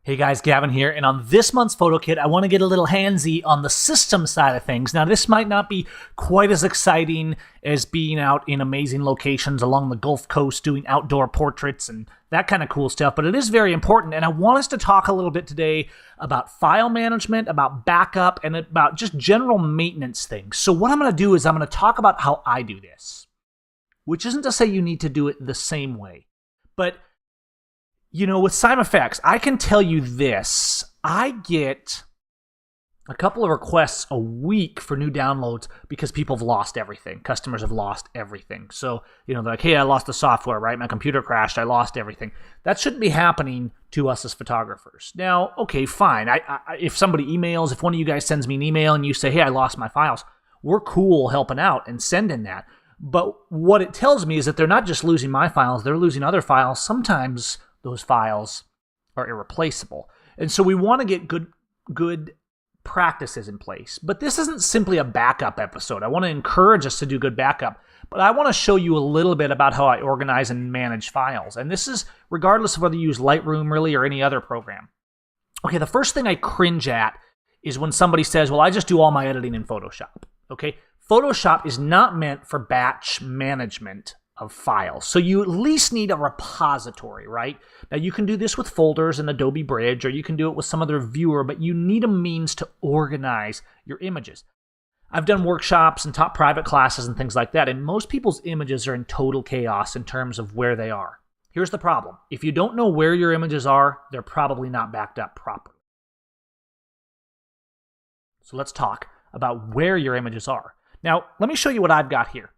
Hey guys, Gavin here, and on this month's photo kit, I want to get a little handsy on the system side of things. Now, this might not be quite as exciting as being out in amazing locations along the Gulf Coast doing outdoor portraits and that kind of cool stuff, but it is very important, and I want us to talk a little bit today about file management, about backup, and about just general maintenance things. So what I'm going to do is I'm going to talk about how I do this, which isn't to say you need to do it the same way, but you know, with Seim effects, I can tell you this. I get a couple of requests a week for new downloads because people have lost everything. Customers have lost everything. So, you know, they're like, hey, I lost the software, right? My computer crashed. I lost everything. That shouldn't be happening to us as photographers. Now, okay, fine. If somebody emails, if one of you guys sends me an email and you say, hey, I lost my files, we're cool helping out and sending that. But what it tells me is that they're not just losing my files, they're losing other files. Sometimes those files are irreplaceable. And so we want to get good practices in place. But this isn't simply a backup episode. I want to encourage us to do good backup, but I want to show you a little bit about how I organize and manage files. And this is regardless of whether you use Lightroom really or any other program. Okay, the first thing I cringe at is when somebody says, well, I just do all my editing in Photoshop. Okay, Photoshop is not meant for batch management of files. So you at least need a repository, right? Now you can do this with folders in Adobe Bridge, or you can do it with some other viewer, but you need a means to organize your images. I've done workshops and taught private classes and things like that, and most people's images are in total chaos in terms of where they are. Here's the problem. If you don't know where your images are, they're probably not backed up properly. So let's talk about where your images are. Now, let me show you what I've got here.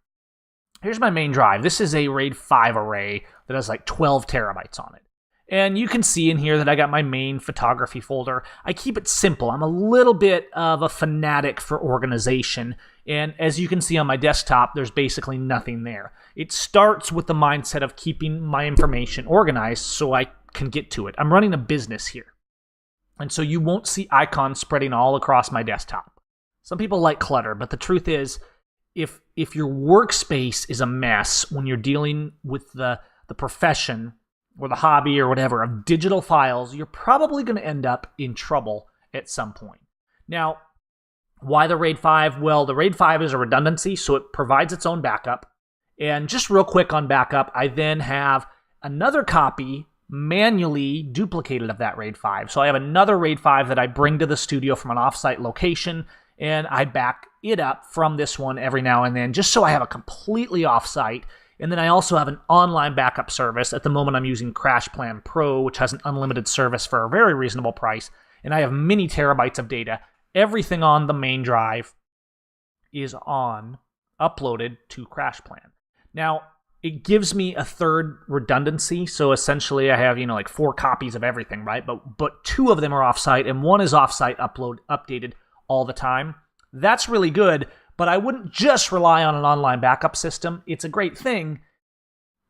Here's my main drive. This is a RAID 5 array that has like 12 terabytes on it. And you can see in here that I got my main photography folder. I keep it simple. I'm a little bit of a fanatic for organization. And as you can see on my desktop, there's basically nothing there. It starts with the mindset of keeping my information organized so I can get to it. I'm running a business here. And so you won't see icons spreading all across my desktop. Some people like clutter, but the truth is, if your workspace is a mess when you're dealing with the profession or the hobby or whatever of digital files, you're probably going to end up in trouble at some point. Now, why the RAID 5? Well, the RAID 5 is a redundancy, so it provides its own backup. And just real quick on backup, I then have another copy manually duplicated of that RAID 5. So I have another RAID 5 that I bring to the studio from an offsite location, and I back it up from this one every now and then, just so I have a completely offsite. And then I also have an online backup service. At the moment, I'm using Crash Plan Pro, which has an unlimited service for a very reasonable price. And I have many terabytes of data. Everything on the main drive is uploaded to Crash Plan. Now, it gives me a third redundancy. So essentially, I have, like 4 copies of everything, right? But 2 of them are offsite, and 1 is offsite updated all the time. That's really good, but I wouldn't just rely on an online backup system. It's a great thing,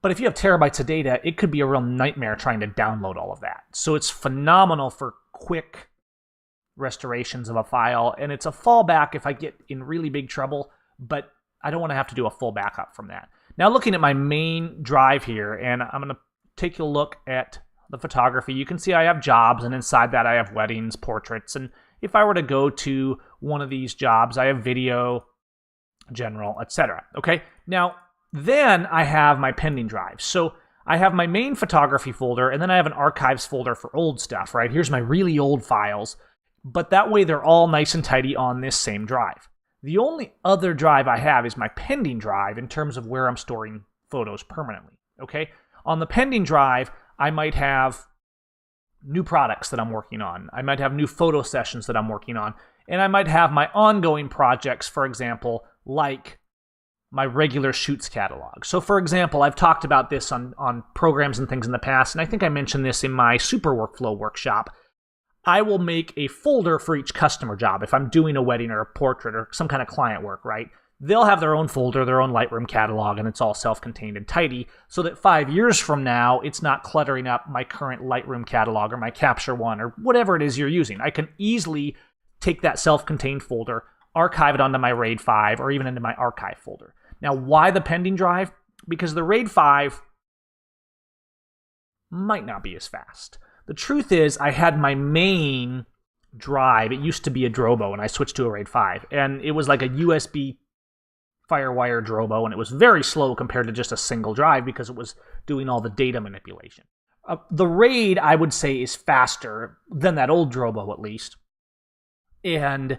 but if you have terabytes of data, it could be a real nightmare trying to download all of that. So it's phenomenal for quick restorations of a file, and it's a fallback if I get in really big trouble, but I don't want to have to do a full backup from that. Now looking at my main drive here, and I'm going to take a look at the photography. You can see I have jobs, and inside that I have weddings, portraits, and if I were to go to one of these jobs, I have video, general, etc. Okay? Now, then I have my pending drive. So I have my main photography folder, and then I have an archives folder for old stuff, right? Here's my really old files, but that way they're all nice and tidy on this same drive. The only other drive I have is my pending drive in terms of where I'm storing photos permanently, okay? On the pending drive, I might have new products that I'm working on. I might have new photo sessions that I'm working on. And I might have my ongoing projects, for example, like my regular shoots catalog. So for example, I've talked about this on programs and things in the past, and I think I mentioned this in my Super Workflow workshop. I will make a folder for each customer job. If I'm doing a wedding or a portrait or some kind of client work, right? They'll have their own folder, their own Lightroom catalog, and it's all self-contained and tidy, so that 5 years from now, it's not cluttering up my current Lightroom catalog or my Capture One or whatever it is you're using. I can easily take that self-contained folder, archive it onto my RAID 5, or even into my archive folder. Now, why the pending drive? Because the RAID 5 might not be as fast. The truth is, I had my main drive. It used to be a Drobo, and I switched to a RAID 5. And it was like a USB Firewire Drobo, and it was very slow compared to just a single drive because it was doing all the data manipulation. The RAID, I would say, is faster than that old Drobo, at least. And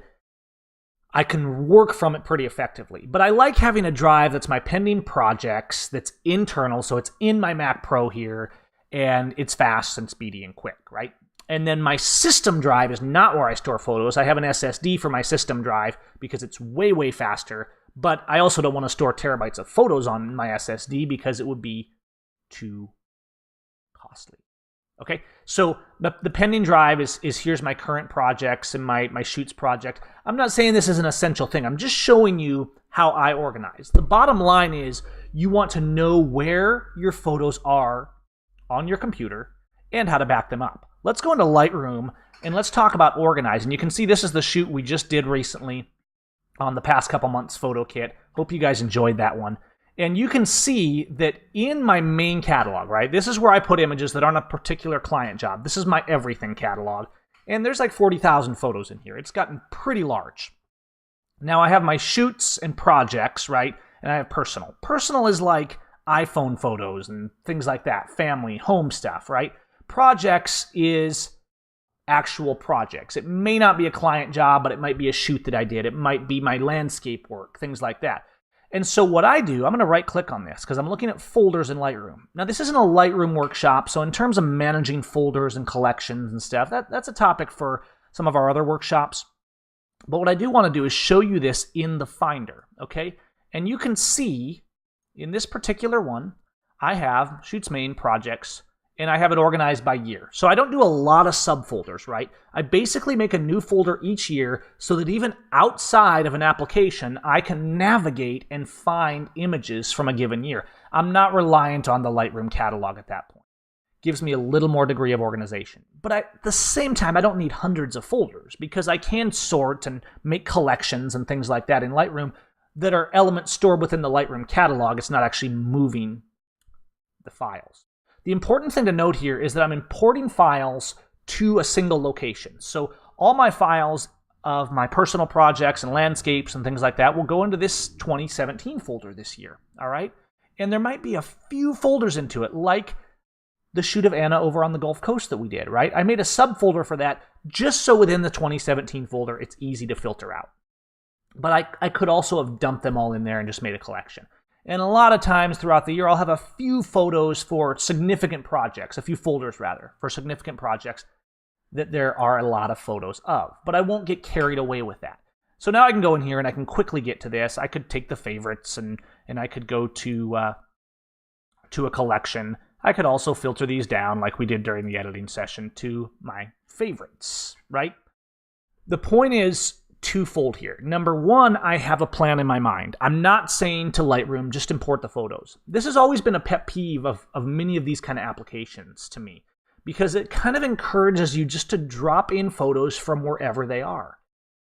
I can work from it pretty effectively. But I like having a drive that's my pending projects, that's internal, so it's in my Mac Pro here, and it's fast and speedy and quick, right? And then my system drive is not where I store photos. I have an SSD for my system drive because it's way, way faster. But I also don't want to store terabytes of photos on my SSD because it would be too costly. Okay, so the pending drive is here's my current projects and my shoots project. I'm not saying this is an essential thing. I'm just showing you how I organize. The bottom line is you want to know where your photos are on your computer and how to back them up. Let's go into Lightroom and let's talk about organizing. You can see this is the shoot we just did recently on the past couple months photo kit. Hope you guys enjoyed that one. And you can see that in my main catalog, right? This is where I put images that aren't a particular client job. This is my everything catalog. And there's like 40,000 photos in here. It's gotten pretty large. Now I have my shoots and projects, right? And I have personal. Personal is like iPhone photos and things like that. Family, home stuff, right? Projects is actual projects. It may not be a client job, but it might be a shoot that I did. It might be my landscape work, things like that. And so what I do, I'm going to right-click on this because I'm looking at folders in Lightroom. Now, this isn't a Lightroom workshop, so in terms of managing folders and collections and stuff, that's a topic for some of our other workshops. But what I do want to do is show you this in the Finder, okay? And you can see in this particular one, I have Shoots Main Projects, and I have it organized by year. So I don't do a lot of subfolders, right? I basically make a new folder each year so that even outside of an application, I can navigate and find images from a given year. I'm not reliant on the Lightroom catalog at that point. Gives me a little more degree of organization. But at the same time, I don't need hundreds of folders because I can sort and make collections and things like that in Lightroom that are elements stored within the Lightroom catalog. It's not actually moving the files. The important thing to note here is that I'm importing files to a single location. So all my files of my personal projects and landscapes and things like that will go into this 2017 folder this year, all right? And there might be a few folders into it, like the shoot of Anna over on the Gulf Coast that we did, right? I made a subfolder for that just so within the 2017 folder, it's easy to filter out. But I could also have dumped them all in there and just made a collection. And a lot of times throughout the year, I'll have a few photos for significant projects, a few folders rather, for significant projects that there are a lot of photos of. But I won't get carried away with that. So now I can go in here and I can quickly get to this. I could take the favorites and I could go to a collection. I could also filter these down like we did during the editing session to my favorites, right? The point is twofold here. Number one, I have a plan in my mind. I'm not saying to Lightroom, just import the photos. This has always been a pet peeve of many of these kind of applications to me because it kind of encourages you just to drop in photos from wherever they are.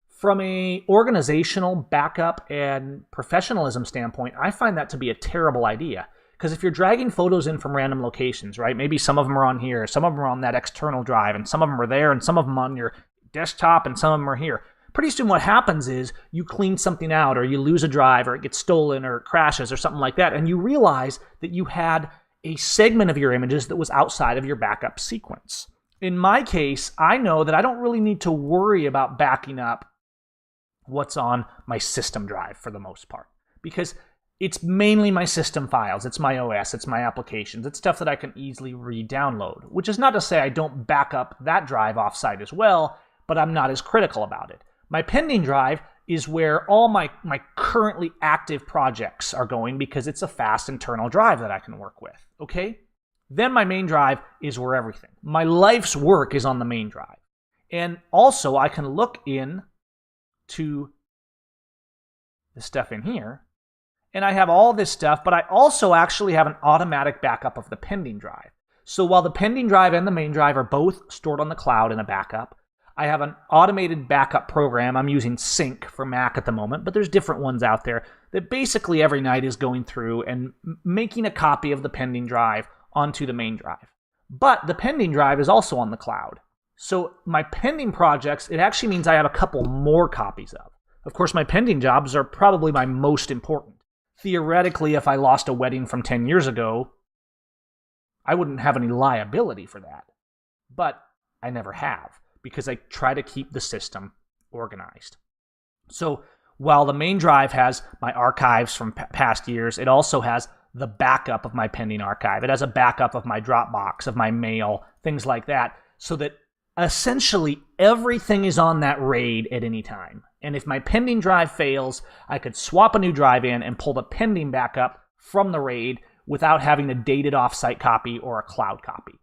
From a organizational backup and professionalism standpoint, I find that to be a terrible idea. Because if you're dragging photos in from random locations, right? Maybe some of them are on here, some of them are on that external drive, and some of them are there, and some of them on your desktop, and some of them are here. Pretty soon what happens is you clean something out or you lose a drive or it gets stolen or it crashes or something like that, and you realize that you had a segment of your images that was outside of your backup sequence. In my case, I know that I don't really need to worry about backing up what's on my system drive for the most part because it's mainly my system files. It's my OS. It's my applications. It's stuff that I can easily re-download, which is not to say I don't back up that drive offsite as well, but I'm not as critical about it. My pending drive is where all my currently active projects are going because it's a fast internal drive that I can work with, okay? Then my main drive is where everything. My life's work is on the main drive. And also I can look in to the stuff in here, and I have all this stuff, but I also actually have an automatic backup of the pending drive. So while the pending drive and the main drive are both stored on the cloud in a backup, I have an automated backup program. I'm using Sync for Mac at the moment, but there's different ones out there that basically every night is going through and making a copy of the pending drive onto the main drive. But the pending drive is also on the cloud. So my pending projects, it actually means I have a couple more copies of. Of course, my pending jobs are probably my most important. Theoretically, if I lost a wedding from 10 years ago, I wouldn't have any liability for that. But I never have, because I try to keep the system organized. So while the main drive has my archives from past years, it also has the backup of my pending archive. It has a backup of my Dropbox, of my mail, things like that, so that essentially everything is on that RAID at any time. And if my pending drive fails, I could swap a new drive in and pull the pending backup from the RAID without having a dated offsite copy or a cloud copy.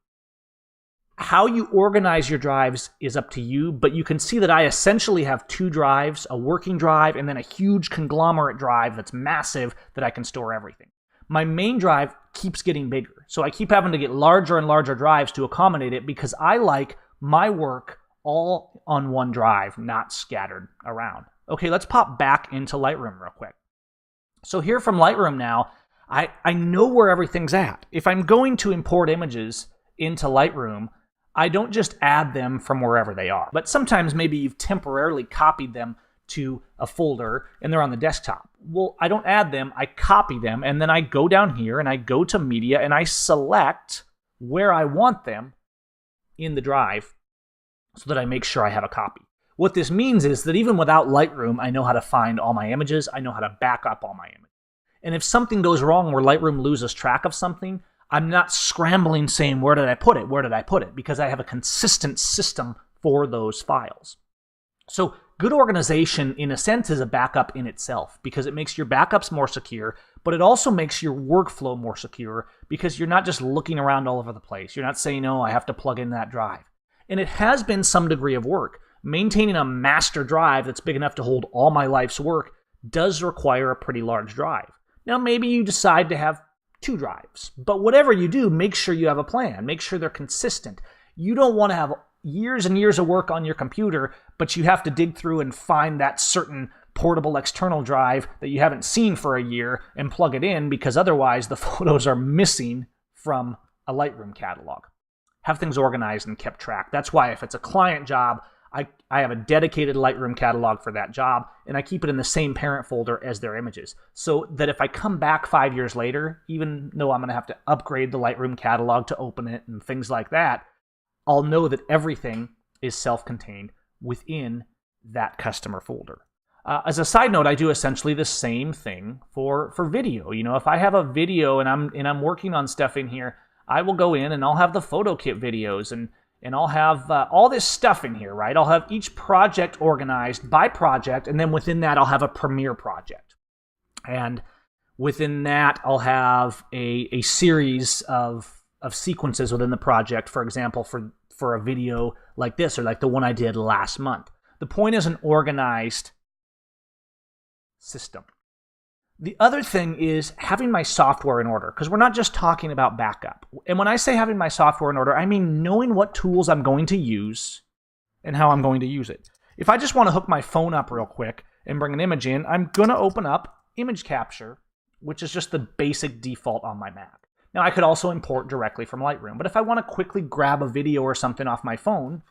How you organize your drives is up to you, but you can see that I essentially have two drives, a working drive and then a huge conglomerate drive that's massive that I can store everything. My main drive keeps getting bigger, so I keep having to get larger and larger drives to accommodate it because I like my work all on one drive, not scattered around. Okay, let's pop back into Lightroom real quick. So here from Lightroom now, I know where everything's at. If I'm going to import images into Lightroom, I don't just add them from wherever they are. But sometimes maybe you've temporarily copied them to a folder and they're on the desktop. Well, I don't add them, I copy them, and then I go down here and I go to Media and I select where I want them in the drive so that I make sure I have a copy. What this means is that even without Lightroom, I know how to find all my images, I know how to back up all my images. And if something goes wrong where Lightroom loses track of something, I'm not scrambling saying, where did I put it? Where did I put it? Because I have a consistent system for those files. So good organization, in a sense, is a backup in itself because it makes your backups more secure, but it also makes your workflow more secure because you're not just looking around all over the place. You're not saying, oh, I have to plug in that drive. And it has been some degree of work. Maintaining a master drive that's big enough to hold all my life's work does require a pretty large drive. Now, maybe you decide to have 2 drives, but whatever you do, make sure you have a plan. Make sure they're consistent. You don't want to have years and years of work on your computer, but you have to dig through and find that certain portable external drive that you haven't seen for a year and plug it in because otherwise the photos are missing from a Lightroom catalog. Have things organized and kept track. That's why if it's a client job, I have a dedicated Lightroom catalog for that job, and I keep it in the same parent folder as their images. So that if I come back 5 years later, even though I'm going to have to upgrade the Lightroom catalog to open it and things like that, I'll know that everything is self-contained within that customer folder. As a side note, I do essentially the same thing for video. You know, if I have a video and I'm working on stuff in here, I will go in and I'll have the photo kit videos and I'll have all this stuff in here, right? I'll have each project organized by project, and then within that I'll have a premiere project. And within that I'll have a series of sequences within the project, for example, for a video like this or like the one I did last month. The point is an organized system. The other thing is having my software in order, because we're not just talking about backup. And when I say having my software in order, I mean knowing what tools I'm going to use and how I'm going to use it. If I just want to hook my phone up real quick and bring an image in, I'm going to open up Image Capture, which is just the basic default on my Mac. Now, I could also import directly from Lightroom, but if I want to quickly grab a video or something off my phone,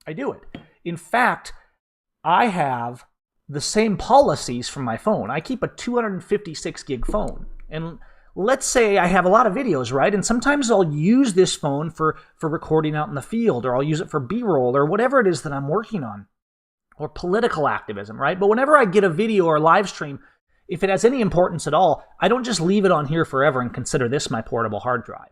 I do it. In fact, I have the same policies from my phone. I keep a 256 gig phone. And let's say I have a lot of videos, right? And sometimes I'll use this phone for recording out in the field, or I'll use it for B-roll, or whatever it is that I'm working on, or political activism, right? But whenever I get a video or live stream, if it has any importance at all, I don't just leave it on here forever and consider this my portable hard drive.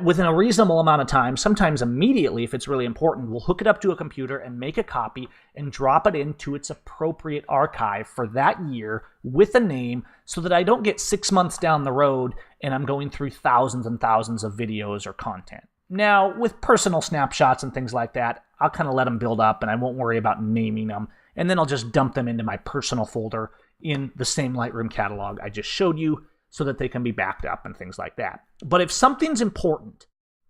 Within a reasonable amount of time, sometimes immediately if it's really important, we'll hook it up to a computer and make a copy and drop it into its appropriate archive for that year with a name so that I don't get 6 months down the road and I'm going through thousands and thousands of videos or content. Now, with personal snapshots and things like that, I'll kind of let them build up and I won't worry about naming them. And then I'll just dump them into my personal folder in the same Lightroom catalog I just showed you, so that they can be backed up and things like that. But if something's important,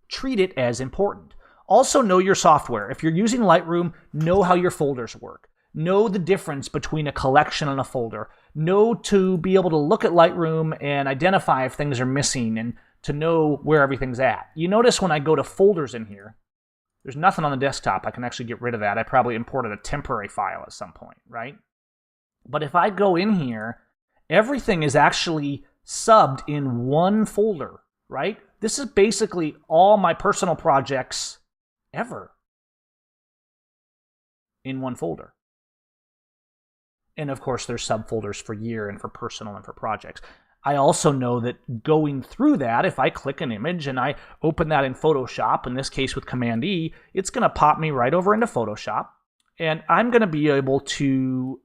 treat it as important. Also know your software. If you're using Lightroom, know how your folders work. Know the difference between a collection and a folder. Know to be able to look at Lightroom and identify if things are missing and to know where everything's at. You notice when I go to folders in here, there's nothing on the desktop. I can actually get rid of that. I probably imported a temporary file at some point, right? But if I go in here, everything is actually subbed in one folder, right? This is basically all my personal projects ever in one folder. And of course, there's subfolders for year and for personal and for projects. I also know that going through that, if I click an image and I open that in Photoshop, in this case with Command E, it's going to pop me right over into Photoshop. And I'm going to be able to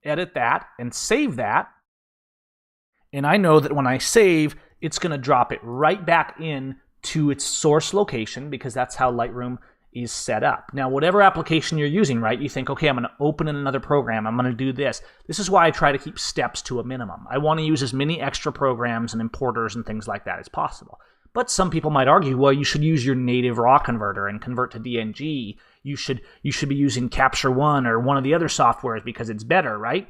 edit that and save that. And I know that when I save, it's going to drop it right back in to its source location because that's how Lightroom is set up. Now, whatever application you're using, right, you think, okay, I'm going to open in another program. I'm going to do this. This is why I try to keep steps to a minimum. I want to use as many extra programs and importers and things like that as possible. But some people might argue, well, you should use your native RAW converter and convert to DNG. You should be using Capture One or one of the other softwares because it's better, right?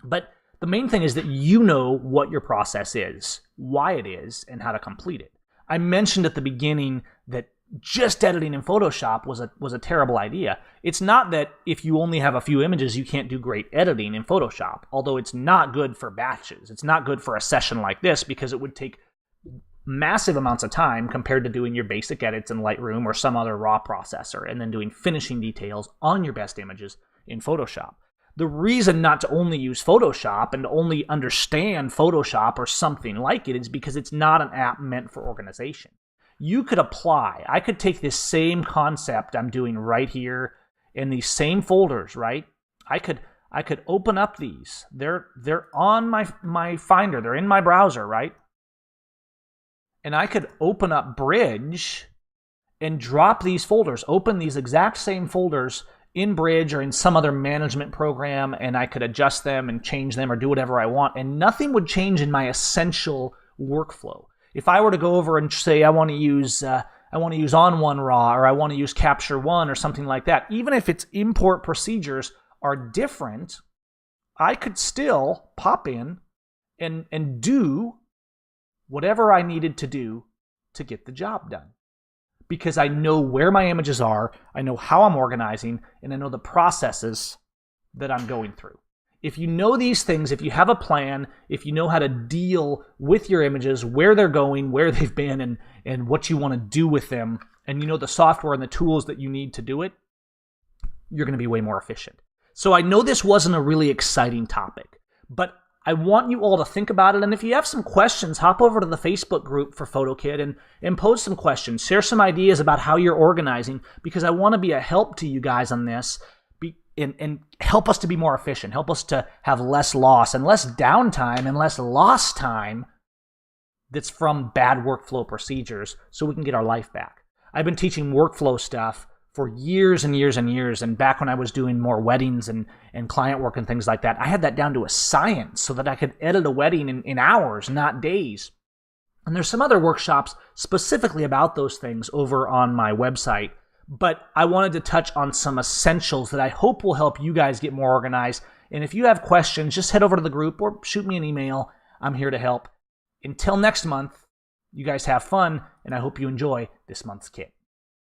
But the main thing is that you know what your process is, why it is, and how to complete it. I mentioned at the beginning that just editing in Photoshop was a terrible idea. It's not that if you only have a few images, you can't do great editing in Photoshop, although it's not good for batches. It's not good for a session like this because it would take massive amounts of time compared to doing your basic edits in Lightroom or some other RAW processor and then doing finishing details on your best images in Photoshop. The reason not to only use Photoshop and to only understand Photoshop or something like it is because it's not an app meant for organization. You could apply. I could take this same concept I'm doing right here in these same folders, right? I could open up these. They're on my Finder. They're in my browser, right? And I could open up Bridge and drop these folders, open these exact same folders in Bridge or in some other management program, and I could adjust them and change them or do whatever I want, and nothing would change in my essential workflow. If I were to go over and say I want to use On One Raw or I want to use Capture One or something like that, even if its import procedures are different, I could still pop in and do whatever I needed to do to get the job done. Because I know where my images are, I know how I'm organizing, and I know the processes that I'm going through. If you know these things, if you have a plan, if you know how to deal with your images, where they're going, where they've been, and what you want to do with them, and you know the software and the tools that you need to do it, you're going to be way more efficient. So I know this wasn't a really exciting topic, but I want you all to think about it. And if you have some questions, hop over to the Facebook group for PhotoKit and pose some questions. Share some ideas about how you're organizing, because I want to be a help to you guys on this and help us to be more efficient, help us to have less loss and less downtime and less lost time that's from bad workflow procedures so we can get our life back. I've been teaching workflow stuff for years and years and years, and back when I was doing more weddings and client work and things like that, I had that down to a science so that I could edit a wedding in hours, not days. And there's some other workshops specifically about those things over on my website, but I wanted to touch on some essentials that I hope will help you guys get more organized. And if you have questions, just head over to the group or shoot me an email. I'm here to help. Until next month, you guys have fun, and I hope you enjoy this month's kit.